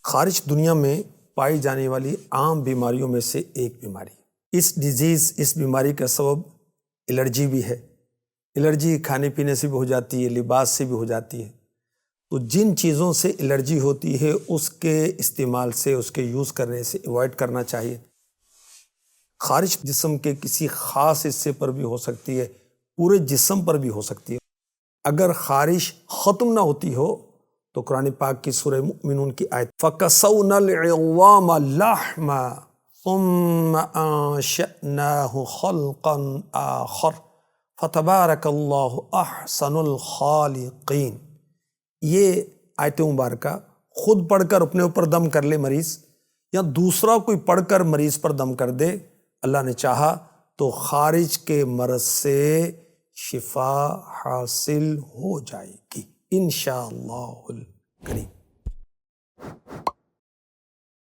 خارش دنیا میں پائی جانے والی عام بیماریوں میں سے ایک بیماری ہے۔ اس بیماری کا سبب الرجی بھی ہے۔ الرجی کھانے پینے سے بھی ہو جاتی ہے، لباس سے بھی ہو جاتی ہے۔ تو جن چیزوں سے الرجی ہوتی ہے اس کے استعمال سے، اس کے یوز کرنے سے ایوائڈ کرنا چاہیے۔ خارش جسم کے کسی خاص حصے پر بھی ہو سکتی ہے، پورے جسم پر بھی ہو سکتی ہے۔ اگر خارش ختم نہ ہوتی ہو تو قرآن پاک کی سورہ مؤمنون کی آیت فَكَسَوْنَا الْعِظَامَ لَحْمًا ثُمَّ أَنشَأْنَاهُ خَلْقًا آخَرَ فَتَبَارَكَ اللَّهُ أَحْسَنُ الْخَالِقِينَ۔ یہ آیت مبارکہ خود پڑھ کر اپنے اوپر دم کر لے مریض، یا دوسرا کوئی پڑھ کر مریض پر دم کر دے، اللہ نے چاہا تو خارج کے مرض سے شفا حاصل ہو جائے گی انشاءاللہ الکریم۔